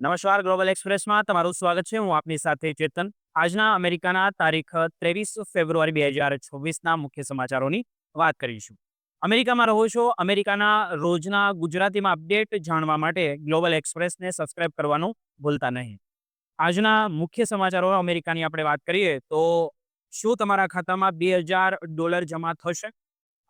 નમસ્કાર ગ્લોબલ એક્સપ્રેસમાં તમારું સ્વાગત છે. હું આપની સાથે ચેતન. આજના અમેરિકાના તારીખ 23 ફેબ્રુઆરી 2026ના મુખ્ય સમાચારોની વાત કરીશું. અમેરિકામાં રહો છો, અમેરિકાના રોજના ગુજરાતીમાં અપડેટ જાણવા માટે ગ્લોબલ એક્સપ્રેસને સબસ્ક્રાઇબ કરવાનું ભૂલતા નહીં. આજના મુખ્ય સમાચારો અમેરિકાની આપણે વાત કરીએ તો શું તમારા ખાતામાં $2000 જમા થશે?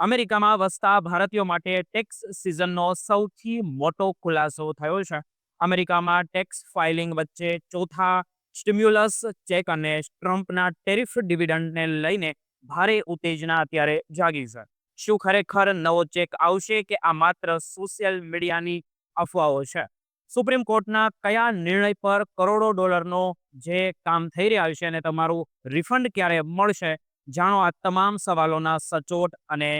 અમેરિકામાં વસતા ભારતીયો માટે ટેક્સ સિઝનનો સૌથી મોટો ખુલાસો થયો છે. અમેરિકામાં ટેક્સ ફાઇલિંગ વચ્ચે ચોથા સ્ટિમ્યુલસ ચેક અને ટ્રમ્પના ટેરિફ ડિવિડન્ડને લઈને ભારે ઉત્તેજના અત્યારે જાગી છે. શું ખરેખર નવો ચેક આવશે કે આ માત્ર સોશિયલ મીડિયાની અફવાઓ છે? સુપ્રીમ કોર્ટના કયા નિર્ણય પર કરોડો ડોલરનો જે કામ થઈ રહ્યા છે અને તમારું રિફંડ ક્યારે મળશે? જાણો આ તમામ સવાલોના સચોટ અને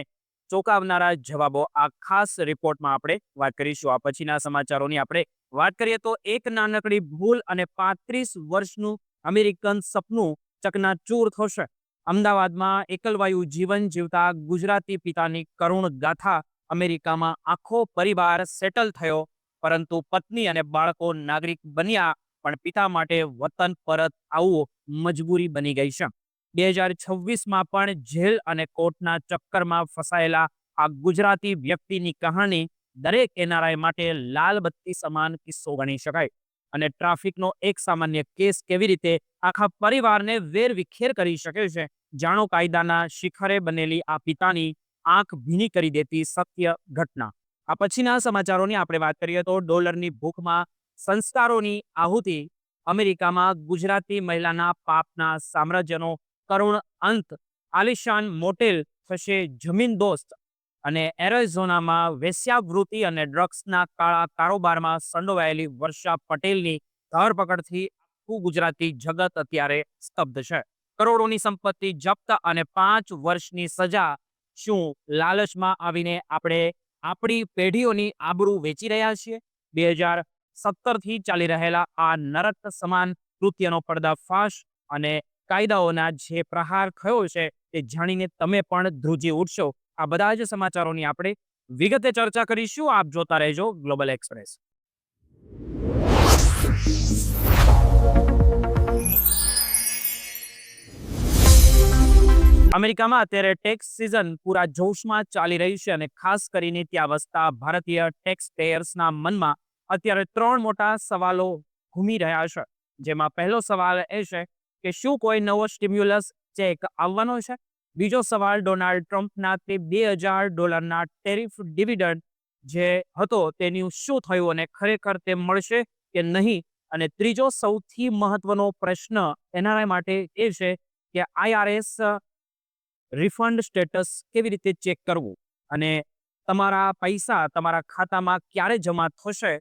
ચોંકાવનારા જવાબો આ ખાસ રિપોર્ટમાં આપણે વાત કરીશું. આ પછીના સમાચારોની આપણે વાત કરીએ તો એક નાનકડી ભૂલ અને 35 વર્ષનું અમેરિકન સપનું ચકનાચૂર થશે. અમદાવાદમાં એકલવાયુ જીવન જીવતા ગુજરાતી પિતાની કરુણ ગાથા. અમેરિકામાં આખો પરિવાર સેટલ થયો, પરંતુ પત્ની અને બાળકો નાગરિક બન્યા, પણ પિતા માટે વતન પરત આવવું મજબૂરી બની ગઈ છે. 2026માં પણ જેલ અને કોર્ટના ચક્કરમાં ફસાયેલા આ ગુજરાતી વ્યક્તિની કહાની દરેક એનઆરઆઈ માટે લાલ બત્તી સમાન કિસ્સો ગણી શકાય. અને ટ્રાફિકનો એક સામાન્ય કેસ કેવી રીતે આખા પરિવારને વેરવિખેર કરી શકે છે? જાણો કાયદાના શિખરે બનેલી આ પિતાની આંખ ભીની કરી દેતી સત્ય ઘટના. આ પછીના સમાચારોની આપણે વાત કરીએ તો ડોલરની ભૂખમાં સંસ્કારોની આહુતિ. અમેરિકામાં ગુજરાતી મહિલાના પાપના સામ્રાજ્યનો કરુણ અંત. આલિશાન મોટેલ થશે જમીનદોસ્ત. અને એરિઝોનામાં વેશ્યાવૃત્તિ અને ડ્રગ્સના કાળા કારોબારમાં સંડોવાયેલી વર્ષા પટેલની ધરપકડથી આખું ગુજરાતી જગત અત્યારે સ્તબ્ધ છે. કરોડોની સંપત્તિ જપ્ત અને 5 વર્ષની સજા. શું લાલચમાં આવીને આપણે આપણી પેઢીઓની આબરૂ વેચી રહ્યા છીએ? 2017થી ચાલી રહેલા આ નરક સમાન કૃત્યનો પર્દાફાશ અને કાયદાઓના જે પ્રહાર થયો છે તે જાણીને તમે પણ ધ્રુજી ઉઠશો. આ બધા જ સમાચારોની આપણે વિગતે ચર્ચા કરીશું. આપ જોતા રહેજો ગ્લોબલ એક્સપ્રેસ. અમેરિકામાં અત્યારે ટેક્સ સિઝન પૂરા જોશમાં ચાલી રહી છે અને ખાસ કરીને ત્યાં વસતા ભારતીય ટેક્સ પેયર્સના મનમાં અત્યારે 3 મોટા સવાલો ઘૂમી રહ્યા છે. જેમાં પહેલો સવાલ એ છે કે શું કોઈ નવો સ્ટિમ્યુલસ ચેક આવવાનો છે? બીજો સવાલ ડોનાલ્ડ ટ્રમ્પના તે $2000 ટેરિફ ડિવિડન્ડ જે હતો તેનું શું થયું અને ખરેખર તે મળશે કે નહીં? અને ત્રીજો સૌથી મહત્વનો પ્રશ્ન એનઆરઆઈ માટે એ છે કે આઈઆરએસ રિફંડ સ્ટેટસ કેવી રીતે ચેક કરવું અને તમારા પૈસા તમારા ખાતામાં ક્યારે જમા થશે?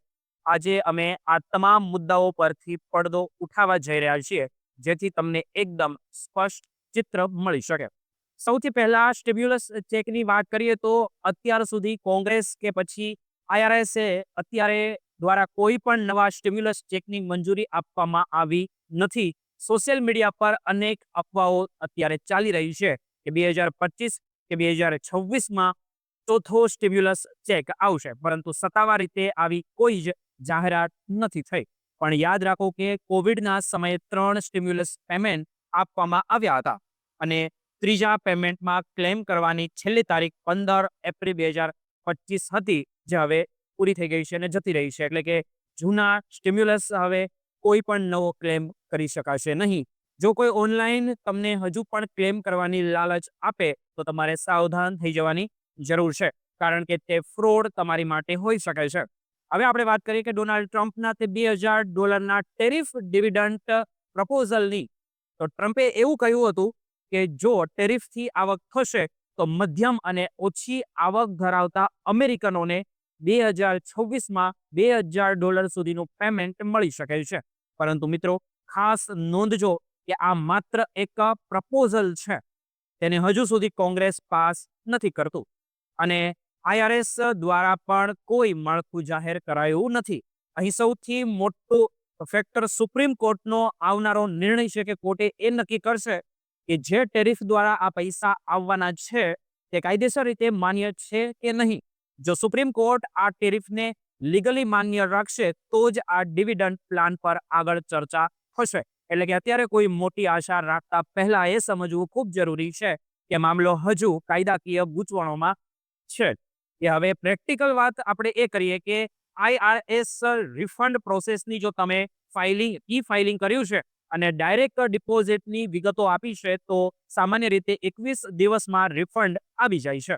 આજે અમે આ તમામ મુદ્દાઓ પરથી પડદો ઉઠાવવા જઈ રહ્યા છીએ, જેથી તમને એકદમ સ્પષ્ટ ચિત્ર મળી શકે. સૌથી પહેલા સ્ટિમ્યુલસ ચેકની વાત કરીએ તો અત્યાર સુધી કોંગ્રેસ કે પછી આઈઆરએસે અત્યારે દ્વારા કોઈ પણ નવા સ્ટિમ્યુલસ ચેકની મંજૂરી આપવામાં આવી નથી. સોશિયલ મીડિયા પર અનેક અફવાઓ અત્યારે ચાલી રહી છે કે 2025 કે 2026માં ચોથો સ્ટિમ્યુલસ ચેક આવશે, પરંતુ સત્તાવાર રીતે આવી કોઈ જ જાહેરાત નથી થઈ. પણ યાદ રાખો કે કોવિડના સમયે 3 સ્ટિમ્યુલસ પેમેન્ટ આપવામાં આવ્યા હતા અને ત્રીજા પેમેન્ટમાં ક્લેમ કરવાની છેલ્લી તારીખ 15 એપ્રિલ 2025 હતી, જે હવે પૂરી થઈ ગઈ છે અને જતી રહી છે. એટલે કે જૂના સ્ટિમ્યુલસ હવે કોઈ પણ નવો ક્લેમ કરી શકાશે નહીં. જો કોઈ ઓનલાઈન તમને હજુ પણ ક્લેમ કરવાની લાલચ આપે તો તમારે સાવધાન થઈ જવાની જરૂર છે, કારણ કે તે ફ્રોડ તમારી માટે હોઈ શકે છે. હવે આપણે વાત કરીએ કે ડોનાલ્ડ ટ્રમ્પના તે $2000 ટેરિફ ડિવિડન્ડ પ્રપોઝલની. તો ટ્રમ્પે એવું કહ્યું હતું કે જો ટેરિફથી આવક થશે તો મધ્યમ અને ઓછી આવક ધરાવતા અમેરિકનોને 2026માં $2000 સુધીનું પેમેન્ટ મળી શકે છે. પરંતુ મિત્રો, ખાસ નોંધજો કે આ માત્ર એક પ્રપોઝલ છે. તેને હજુ સુધી કોંગ્રેસ પાસ નથી કરતું અને આઈઆરએસ દ્વારા પણ કોઈ માળખું જાહેર કરાયું નથી. અહીં સૌથી મોટું ફેક્ટર સુપ્રીમ કોર્ટનો આવનારો નિર્ણય છે કે કોર્ટે એ નક્કી કરશે કે જે ટેરિફ દ્વારા આ પૈસા આવવાના છે તે કાયદેસર રીતે માન્ય છે કે નહીં. જો સુપ્રીમ કોર્ટ આ ટેરિફને લીગલી માન્ય રાખશે તો જ આ ડિવિડન્ડ પ્લાન પર આગળ ચર્ચા થશે. એટલે કે અત્યારે કોઈ મોટી આશા રાખતા પહેલા એ સમજવું ખૂબ જરૂરી છે કે મામલો હજુ કાયદાકીય ગૂંચવણોમાં છે. કે હવે પ્રેક્ટિકલ વાત આપણે એ કરીએ કે IRS રિફંડ પ્રોસેસની જો તમે ફાઇલિંગ કર્યું છે અને ડાયરેક્ટ ડિપોઝિટની વિગતો આપી છે તો સામાન્ય રીતે 21 દિવસમાં રિફંડ આવી જાય છે.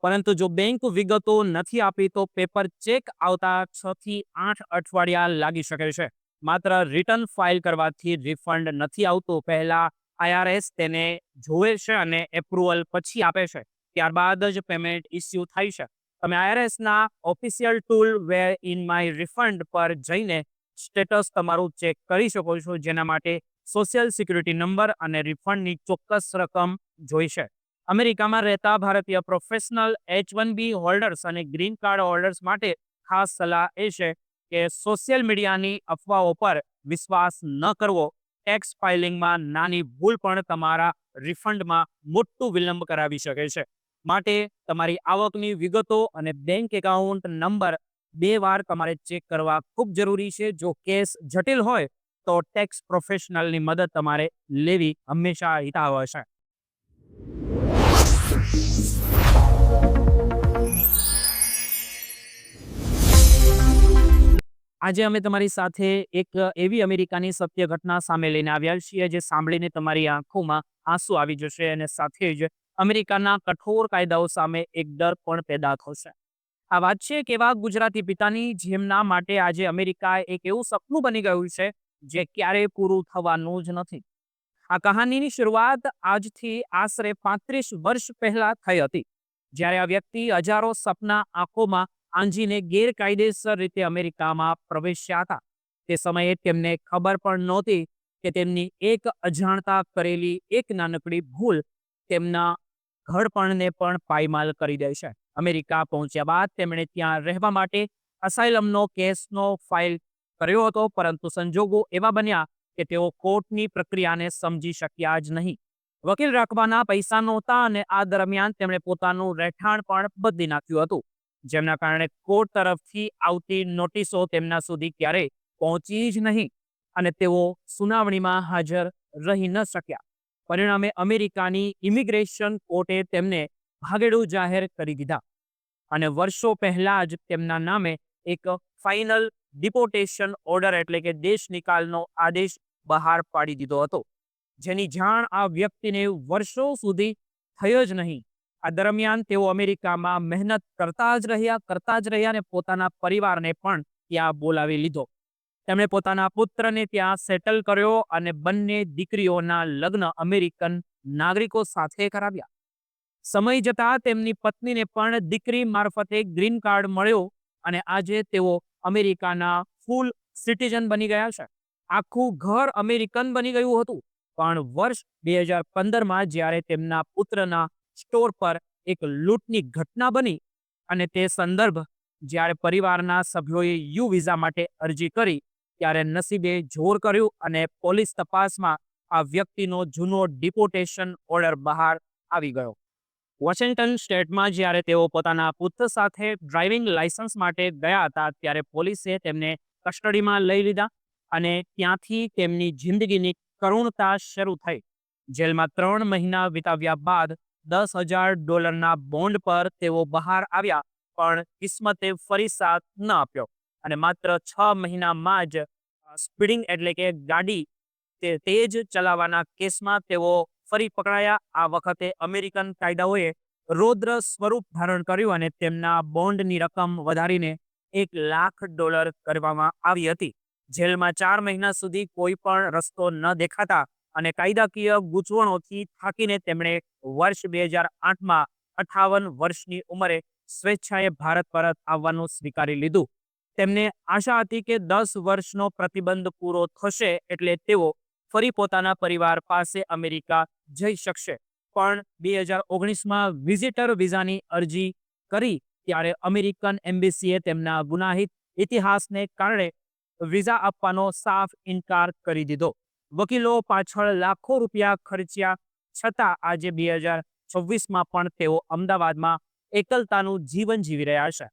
પરંતુ જો બેંક વિગતો નથી આપી તો પેપર ચેક આવતા 6 થી 8 અઠવાડિયા લાગી શકે છે. માત્ર રિટર્ન ફાઇલ કરવાથી રિફંડ નથી આવતું. પહેલા IRS તેને જોવે છે અને એપ્રુવલ પછી આપે છે. ત્યારબાદ જ પેમેન્ટ ઇસ્યુ થાય છે. તમે IRSના official tool where in my refund પર જઈને સ્ટેટસ તમારું ચેક કરી શકો છો, જેના માટે સોશિયલ સિક્યુરિટી નંબર અને રિફંડની ચોક્કસ રકમ જોઈશે. અમેરિકામાં રહેતા ભારતીય પ્રોફેશનલ H-1B હોલ્ડર્સ અને ગ્રીન કાર્ડ હોલ્ડર્સ માટે ખાસ સલાહ એ છે કે સોશિયલ મીડિયાની અફવાઓ પર વિશ્વાસ ન કરવો. ટેક્સ ફાઇલિંગમાં નાની ભૂલ પણ તમારા રિફંડમાં મોટું વિલંબ કરાવી શકે છે. માટે તમારી આવકની વિગતો અને બેંક એકાઉન્ટ નંબર 2 વાર તમારે ચેક કરવા ખૂબ જરૂરી છે. જો કેસ જટિલ હોય તો ટેક્સ પ્રોફેશનલની મદદ તમારે લેવી હંમેશા હિતાવહ છે. આજે અમે તમારી સાથે એક એવી અમેરિકાની સત્ય ઘટના સામે લઈને આવ્યા છીએ જે સાંભળીને તમારી આંખોમાં આંસુ આવી જશે અને સાથે જ અમેરિકાના કઠોર કાયદાઓ સામે એક ડર પણ પેદા થશે. આ વાત છે એક એવા ગુજરાતી પિતાની જેમના માટે આજે અમેરિકા એક એવું સપનું બની ગયું છે જે ક્યારેય પૂરું થવાનું જ નથી. આ કહાનીની શરૂઆત આજથી આશરે 35 વર્ષ પહેલા થઈ હતી, જ્યારે આ વ્યક્તિ હજારો સપના આંખોમાં આંજીને ગેરકાયદેસર રીતે અમેરિકામાં પ્રવેશ્યા હતા. તે સમયે તેમને ખબર પણ નહોતી કે તેમની એક અજાણતા કરેલી એક નાનકડી ભૂલ તેમના ઘડપણને પણ પાયમાલ કરી દે છે. અમેરિકા પહોંચ્યા બાદ તેમણે ત્યાં રહેવા માટે અસાઇલમનો કેસનો ફાઇલ કર્યો હતો, પરંતુ સંજોગો એવા બન્યા કે તેઓ કોર્ટની પ્રક્રિયાને સમજી શક્યા જ નહીં. વકીલ રાખવાના પૈસા નહોતા અને આ દરમિયાન તેમણે પોતાનું રહેઠાણ પણ બદલી નાખ્યું હતું, જેમના કારણે કોર્ટ તરફથી આવતી નોટિસો તેમના સુધી ક્યારેય પહોંચી જ નહીં અને તેઓ સુનાવણીમાં હાજર રહી ન શક્યા. પરિણામે અમેરિકાની ઇમિગ્રેશન કોર્ટે તેમને ભાગેડુ જાહેર કરી દીધા અને વર્ષો પહેલા જ તેમના નામે એક ફાઇનલ ડિપોર્ટેશન ઓર્ડર એટલે કે દેશ નિકાલનો આદેશ બહાર પાડી દીધો હતો, જેની જાણ આ વ્યક્તિને વર્ષો સુધી થઈ જ નહીં. આ દરમિયાન તેઓ અમેરિકામાં મહેનત કરતા જ રહ્યા અને પોતાના પરિવારને પણ ત્યાં બોલાવી લીધો. તેમણે પોતાના પુત્રને ત્યાં સેટલ કર્યો અને બંને દીકરીઓના લગ્ન અમેરિકન નાગરિકો સાથે કરાવ્યા. સમય જતાં તેમની પત્નીને પણ દીકરી મારફતે ગ્રીન કાર્ડ મળ્યો અને આજે તેઓ અમેરિકાના ફૂલ સિટીઝન બની ગયા છે. આખું ઘર અમેરિકન બની ગયું હતું. પણ વર્ષ 2015માં જ્યારે તેમના પુત્રના સ્ટોર પર એક લૂંટની ઘટના બની અને તે સંદર્ભ જ્યારે પરિવારના સભ્યોએ યુ વિઝા માટે અરજી કરી ત્યારે નસીબે જોર કર્યું અને પોલીસ તપાસમાં આ વ્યક્તિનો જૂનો ડિપોર્ટેશન ઓર્ડર બહાર આવી ગયો. વોશિંગ્ટન સ્ટેટમાં જ્યારે તેઓ પોતાના પુત્ર સાથે ડ્રાઇવિંગ લાયસન્સ માટે ગયા હતા ત્યારે પોલીસે તેમને કસ્ટડીમાં લઈ લીધા અને ત્યાંથી તેમની જિંદગીની કરુણતા શરૂ થઈ. જેલમાં 3 મહિના વિતાવ્યા બાદ $10,000 બોન્ડ પર તેઓ બહાર આવ્યા, પણ કિસ્મતે ફરી સાથ ન આપ્યો અને માત્ર 6 મહિનામાં જ સ્પીડિંગ એટલે કે ગાડી તેજ ચલાવવાના કેસમાં તેઓ ફરી પકડાયા. આ વખતે અમેરિકન કાયદાઓએ રૌદ્ર સ્વરૂપ ધારણ કર્યું અને તેમના બોન્ડની રકમ વધારીને $1,00,000 કરવામાં આવી હતી. જેલમાં 4 મહિના સુધી કોઈ પણ રસ્તો ન દેખાતા અને કાયદાકીય ગૂંચવણોથી થાકીને તેમણે વર્ષ 2008માં 58 વર્ષની ઉંમરે સ્વેચ્છાએ ભારત પરત આવવાનું સ્વીકારી લીધું. તેમને આશા હતી કે 10 વર્ષનો પ્રતિબંધ પૂરો થશે એટલે તેઓ ફરી પોતાના પરિવાર પાસે અમેરિકા જઈ શકશે. પણ 2019માં વિઝિટર વિઝાની અરજી કરી ત્યારે અમેરિકન એમ્બેસીએ તેમના ગુનાહિત ઇતિહાસને કારણે વિઝા આપવાનો સાફ ઇનકાર કરી દીધો. વકીલો પાછળ લાખો રૂપિયા ખર્ચ્યા છતાં આજે 2026માં પણ તેઓ અમદાવાદમાં એકલતાનું જીવન જીવી રહ્યા છે.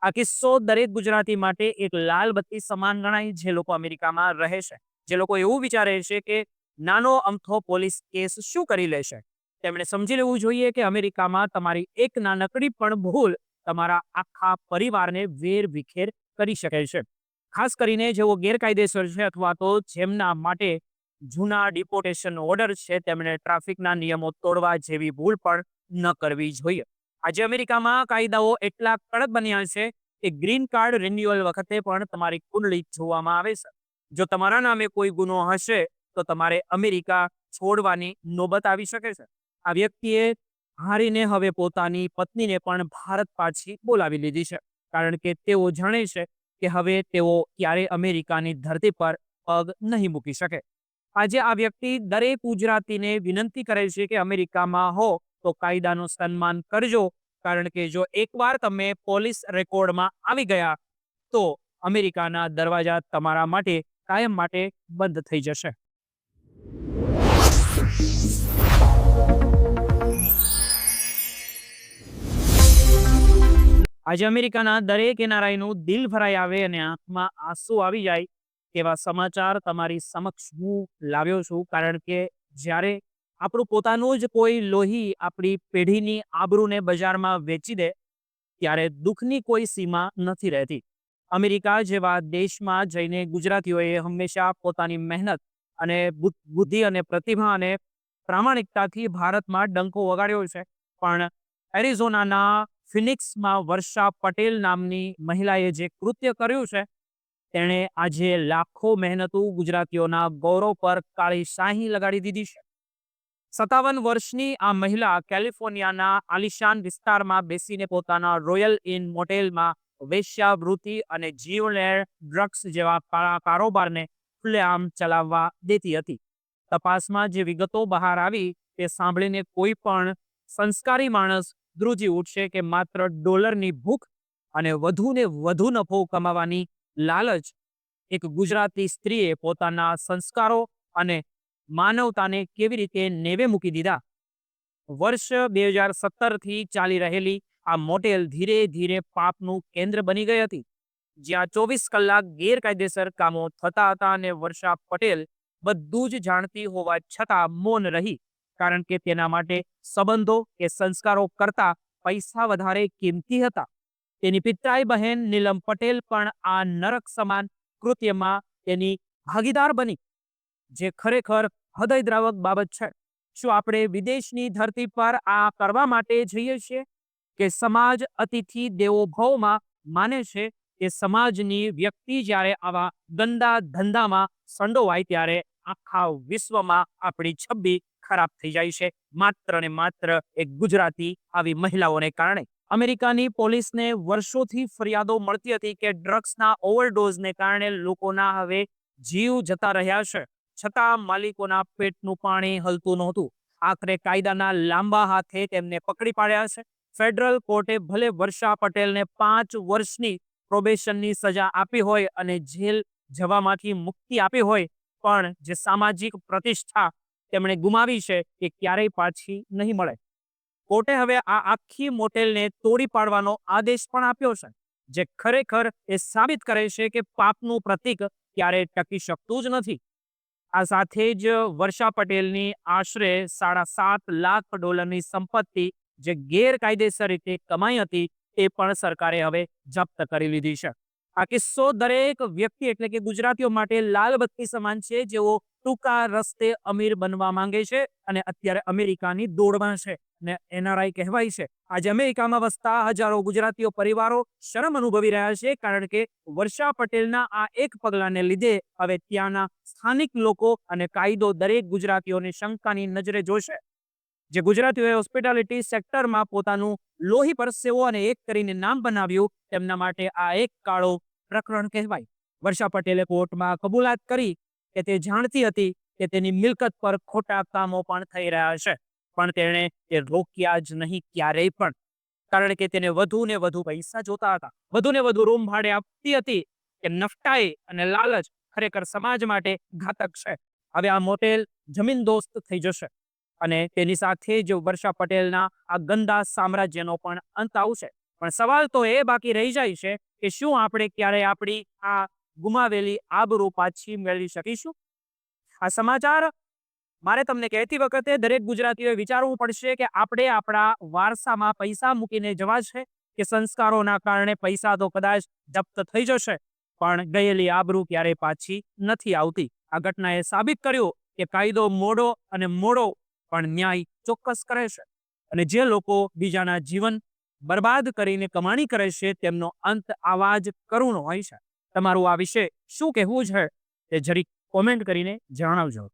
આ કિસ્સો દરેક ગુજરાતી માટે એક લાલ બત્તી સમાન ગણાય, જે લોકો અમેરિકામાં રહે છે, જે લોકો એવું વિચારે છે કે નાનો અમથો પોલીસ કેસ શું કરી લેશે, તેમણે સમજી લેવું જોઈએ કે અમેરિકામાં તમારી એક નાનકડી પણ ભૂલ તમારા આખા પરિવારને વેરવિખેર કરી શકે છે. ખાસ કરીને જેઓ ગેરકાયદેસર છે અથવા તો જેમના માટે જૂના ડિપોર્ટેશન ઓર્ડર છે, તેમણે ટ્રાફિકના નિયમો તોડવા જેવી ભૂલ પણ ન કરવી જોઈએ. આજે અમેરિકામાં કાયદાઓ એટલા કડક બન્યા છે કે ગ્રીન કાર્ડ રિન્યુઅલ વખતે પણ તમારી કુંડળી જોવામાં આવે છે. જો તમારા નામે કોઈ ગુનો હશે તો તમારે અમેરિકા છોડવાની નોબત આવી શકે છે. આ વ્યક્તિએ હારીને હવે પોતાની પત્નીને પણ ભારત પાછી બોલાવી લીધી છે, કારણ કે તેઓ જાણે છે કે હવે તેઓ ક્યારે અમેરિકાની ધરતી પર પગ નહીં મૂકી શકે. આજે આ વ્યક્તિ દરેક ગુજરાતીને વિનંતી કરે છે કે અમેરિકામાં હો તો કાયદાનું સન્માન કરજો, કારણ કે જો એકવાર તમે પોલીસ રેકોર્ડમાં આવી ગયા તો અમેરિકાના દરવાજા તમારા માટે કાયમ માટે બંધ થઈ જશે. આજે અમેરિકાના દરેક એનઆરઆઈનું દિલ ભરાઈ આવે અને આંખમાં આંસુ આવી જાય તેવા સમાચાર તમારી સમક્ષ હું લાવ્યો છું, કારણ કે જ્યારે આપણું પોતાનું જ કોઈ લોહી આપણી પેઢીની આબરૂને બજારમાં વેચી દે ત્યારે દુઃખની કોઈ સીમા નથી રહેતી. અમેરિકા જેવા દેશમાં જઈને ગુજરાતીઓએ હંમેશા પોતાની મહેનત અને બુદ્ધિ અને પ્રતિભા અને પ્રામાણિકતાથી ભારતમાં ડંકો વગાડ્યો છે. પણ એરિઝોનાના ફિનિક્સમાં વર્ષા પટેલ નામની મહિલાએ જે કૃત્ય કર્યું છે, તેણે આજે લાખો મહેનતુ ગુજરાતીઓના ગૌરવ પર કાળી શાહી લગાડી દીધી છે. 57 વર્ષની આ મહિલા કેલિફોર્નિયાના આલિશાન વિસ્તારમાં બેસીને પોતાના રોયલ ઇન મોટેલમાં વેશ્યાવૃત્તિ અને જીવલેણ ડ્રગ્સ જેવા કાળા કારોબારને ખુલ્લેઆમ ચલાવવા દેતી હતી. તપાસમાં જે વિગતો બહાર આવી તે સાંભળીને કોઈ પણ સંસ્કારી માણસ ધ્રુજી ઉઠશે કે માત્ર ડોલરની ભૂખ અને વધુને વધુ નફો કમાવાની લાલચ એક ગુજરાતી સ્ત્રીએ પોતાના સંસ્કારો અને માનવતાને કેવી રીતે નેવે મૂકી દીધા. વર્ષ 2017થી ચાલી રહેલી આ મોટેલ ધીરે ધીરે પાપનું કેન્દ્ર બની ગઈ હતી, જ્યાં 24 કલાક ગેરકાયદેસર કામો થતા હતા અને વર્ષા પટેલ બધું જ જાણતી હોવા છતાં મૌન રહી, કારણ કે તેના માટે સંબંધો કે સંસ્કારો કરતા પૈસા વધારે કિંમતી હતા. તેની પિતરાઈ બહેન નીલમ પટેલ પણ આ નરક સમાન કૃત્યમાં તેની ભાગીદાર બની, જે ખરેખર હૃદયદ્રાવક બાબત છે. શું આપણે વિદેશની ધરતી પર આ કરવા માટે જઈએ છીએ કે સમાજ અતિથિ દેવો ભવમાં માને છે કે સમાજની વ્યક્તિ જ્યારે આવા ગંદા ધંધામાં સંડોવાય ત્યારે આખા વિશ્વમાં આપણી છબી ખરાબ થઈ જાય છે, માત્ર ને માત્ર એક ગુજરાતી આવી મહિલાઓને કારણે. અમેરિકાની પોલીસને વર્ષોથી ફરિયાદો મળતી હતી કે ડ્રગ્સના ઓવરડોઝને કારણે લોકોના હવે જીવ જતા રહ્યા છે, છતાં માલિકોના પેટનું પાણી હલતું નહોતું. આખરે કાયદાના લાંબા હાથે તેમને પકડી પાડ્યા છે. ફેડરલ કોર્ટે ભલે વર્ષા પટેલને 5 વર્ષની પ્રોબેશનની સજા આપી હોય અને જેલ જવામાંથી મુક્તિ આપી હોય, પણ જે સામાજિક પ્રતિષ્ઠા તેમણે ગુમાવી છે એ ક્યારેય પાછી નહીં મળે. કોર્ટે હવે આ આખી મોટેલને તોડી પાડવાનો આદેશ પણ આપ્યો છે, જે ખરેખર એ સાબિત કરે છે કે પાપનું પ્રતીક ક્યારેય ટકી શકતું જ નથી. આ સાથે જ વર્ષા પટેલની આશરે $7.5 લાખ સંપત્તિ જે ગેરકાયદેસર રીતે કમાઈ હતી તે પણ સરકારે હવે જપ્ત કરી લીધી છે. આ કિસ્સો દરેક વ્યક્તિ એટલે કે ગુજરાતીઓ માટે લાલ બત્તી સમાન છે, જેઓ ટૂંકા રસ્તે અમીર બનવા માંગે છે અને અત્યારે અમેરિકાની દોડમાં છે ને એનઆરઆઈ કહેવાય છે. આજે અમેરિકામાં વસતા હજારો ગુજરાતીઓ પરિવારો શરમ અનુભવી રહ્યા છે, કારણ કે વર્ષા પટેલના આ એક પગલાને લીધે હવે ત્યાંના સ્થાનિક લોકો અને કાયદો દરેક ગુજરાતીઓને શંકાની નજરે જોશે. જે ગુજરાતીઓએ હોસ્પિટાલિટી સેક્ટરમાં પોતાનું લોહી પરસેવો અને એક કરીને નામ બનાવ્યું, તેમના માટે આ એક કાળો પ્રકરણ કહેવાય. વર્ષા પટેલે કોર્ટમાં કબૂલાત કરી કે તે જાણતી હતી કે તેની મિલકત પર ખોટા કામો પણ થઈ રહ્યા છે, પણ તેણે તે રોક્યા જ નહીં ક્યારેય પણ, કારણ કે તેને વધુ ને વધુ પૈસા જોતા હતા, વધુ ને વધુ રૂમ ભાડે આપતી હતી કે નફટાઈ અને લાલચ ખરેખર સમાજ માટે ઘાતક છે. હવે આ મોટેલ જમીન દોસ્ત થઈ જશે અને તેની સાથે જ વર્ષા પટેલના આ ગંદા સામ્રાજ્યનો પણ અંત આવશે. પણ સવાલ તો એ બાકી રહી જાય છે કે શું આપણે ક્યારે આપણી આ ગુમાવેલી આબરૂ પાછી મેળવી શકીશું? આ સમાચાર મારે તમને કહેતી વખતે દરેક ગુજરાતીઓએ વિચારવું પડશે કે આપણે આપણા વારસામાં પૈસા મૂકીને જવા છે કે સંસ્કારોના કારણે પૈસા તો કદાચ જપ્ત થઈ જશે પણ ગયેલી આબરૂ ક્યારેય પાછી નથી આવતી. આ ઘટનાએ સાબિત કર્યું કે કાયદો મોડો અને મોડો પણ ન્યાય ચોક્કસ કરે છે અને જે લોકો બીજાના જીવન બરબાદ કરીને કમાણી કરે છે તેમનો અંત આવા જ કરુણ હોય છે. તમારું આ વિશે શું કહેવું છે તે જરીક કોમેન્ટ કરીને જણાવજો.